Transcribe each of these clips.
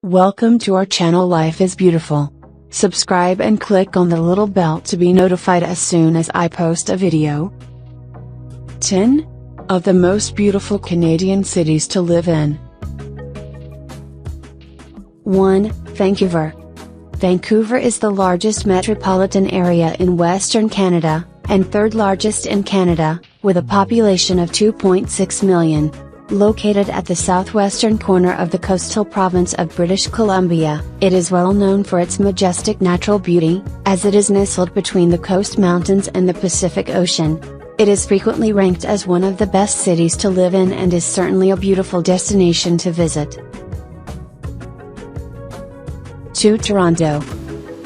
Welcome to our channel Life is Beautiful. Subscribe and click on the little bell to be notified as soon as I post a video. 10 of the most beautiful Canadian cities to live in. 1. Vancouver. Vancouver is the largest metropolitan area in Western Canada, and third largest in Canada, with a population of 2.6 million. Located at the southwestern corner of the coastal province of British Columbia, it is well known for its majestic natural beauty, as it is nestled between the coast mountains and the Pacific Ocean. It is frequently ranked as one of the best cities to live in and is certainly a beautiful destination to visit. 2. Toronto.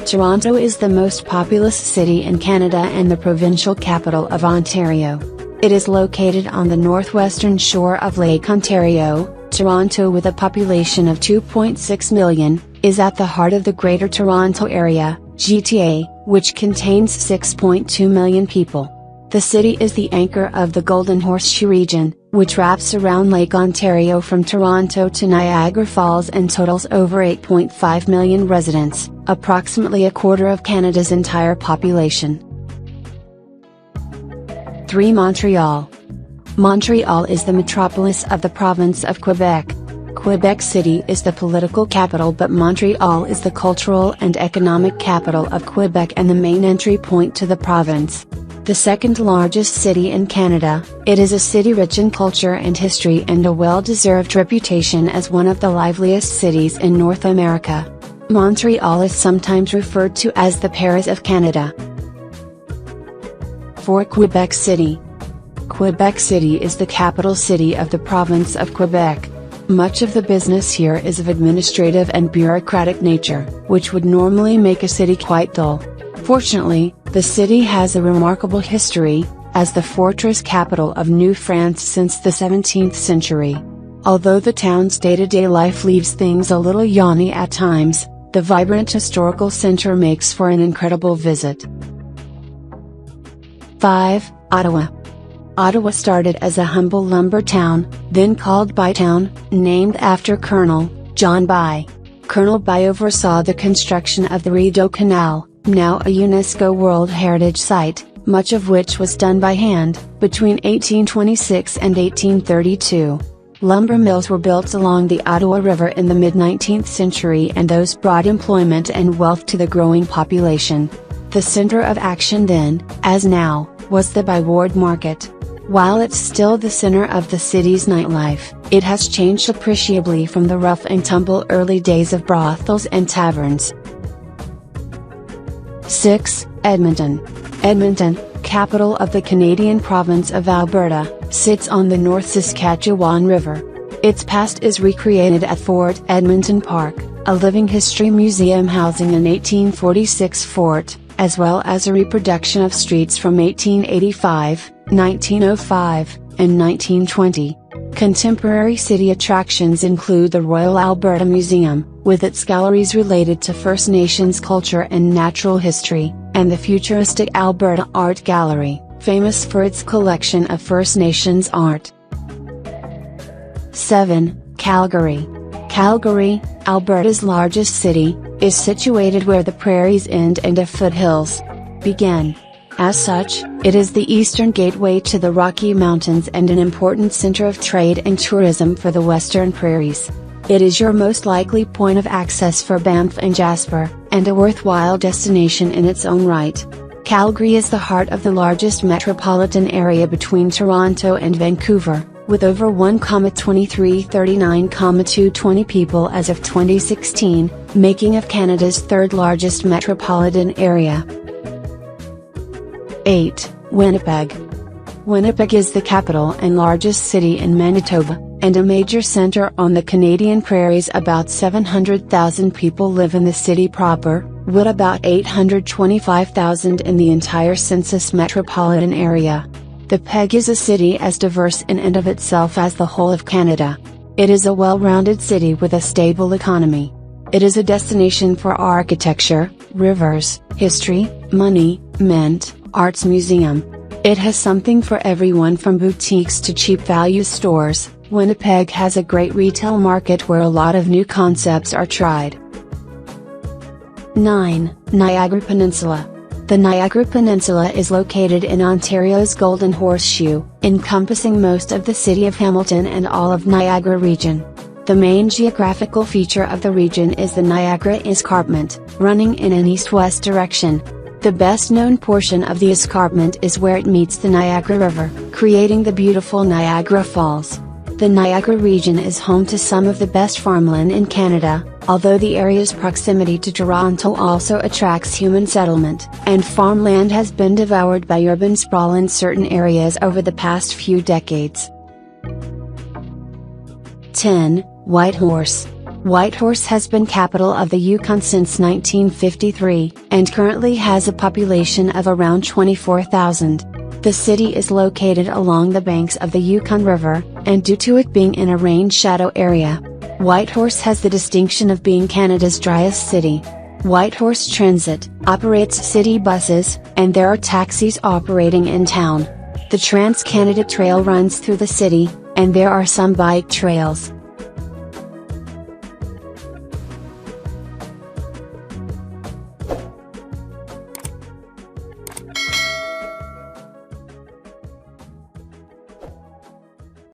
Toronto is the most populous city in Canada and the provincial capital of Ontario. It is located on the northwestern shore of Lake Ontario. Toronto, with a population of 2.6 million, is at the heart of the Greater Toronto Area, GTA, which contains 6.2 million people. The city is the anchor of the Golden Horseshoe region, which wraps around Lake Ontario from Toronto to Niagara Falls and totals over 8.5 million residents, approximately a quarter of Canada's entire population. 3. Montreal. Montreal is the metropolis of the province of Quebec. Quebec City is the political capital, but Montreal is the cultural and economic capital of Quebec and the main entry point to the province. The second largest city in Canada, it is a city rich in culture and history and a well-deserved reputation as one of the liveliest cities in North America. Montreal is sometimes referred to as the Paris of Canada. 4. Quebec City. Quebec City is the capital city of the province of Quebec. Much of the business here is of administrative and bureaucratic nature, which would normally make a city quite dull. Fortunately, the city has a remarkable history, as the fortress capital of New France since the 17th century. Although the town's day-to-day life leaves things a little yawny at times, the vibrant historical center makes for an incredible visit. 5. Ottawa. Ottawa started as a humble lumber town, then called Bytown, named after Colonel John By. Colonel By oversaw the construction of the Rideau Canal, now a UNESCO World Heritage Site, much of which was done by hand, between 1826 and 1832. Lumber mills were built along the Ottawa River in the mid-19th century, and those brought employment and wealth to the growing population. The center of action then, as now, was the Byward Market. While it's still the center of the city's nightlife, it has changed appreciably from the rough and tumble early days of brothels and taverns. 6. Edmonton. Edmonton, capital of the Canadian province of Alberta, sits on the North Saskatchewan River. Its past is recreated at Fort Edmonton Park, a living history museum housing an 1846 fort, as well as a reproduction of streets from 1885, 1905, and 1920. Contemporary city attractions include the Royal Alberta Museum, with its galleries related to First Nations culture and natural history, and the futuristic Alberta Art Gallery, famous for its collection of First Nations art. 7. Calgary. Calgary, Alberta's largest city, is situated where the prairies end and the foothills begin. As such, it is the eastern gateway to the Rocky Mountains and an important center of trade and tourism for the western prairies. It is your most likely point of access for Banff and Jasper, and a worthwhile destination in its own right. Calgary is the heart of the largest metropolitan area between Toronto and Vancouver, with over 1,2339,220 people as of 2016, making of Canada's third largest metropolitan area. 8. Winnipeg. Winnipeg is the capital and largest city in Manitoba, and a major center on the Canadian prairies. About 700,000 people live in the city proper, with about 825,000 in the entire census metropolitan area. The Peg is a city as diverse in and of itself as the whole of Canada. It is a well-rounded city with a stable economy. It is a destination for architecture, rivers, history, money, mint, arts museum. It has something for everyone from boutiques to cheap value stores, Winnipeg has a great retail market where a lot of new concepts are tried. 9. Niagara Peninsula. The Niagara Peninsula is located in Ontario's Golden Horseshoe, encompassing most of the city of Hamilton and all of Niagara region. The main geographical feature of the region is the Niagara Escarpment, running in an east-west direction. The best-known portion of the escarpment is where it meets the Niagara River, creating the beautiful Niagara Falls. The Niagara region is home to some of the best farmland in Canada, although the area's proximity to Toronto also attracts human settlement, and farmland has been devoured by urban sprawl in certain areas over the past few decades. 10. Whitehorse. Whitehorse has been capital of the Yukon since 1953, and currently has a population of around 24,000. The city is located along the banks of the Yukon River, and due to it being in a rain shadow area, Whitehorse has the distinction of being Canada's driest city. Whitehorse Transit operates city buses, and there are taxis operating in town. The Trans-Canada Trail runs through the city, and there are some bike trails.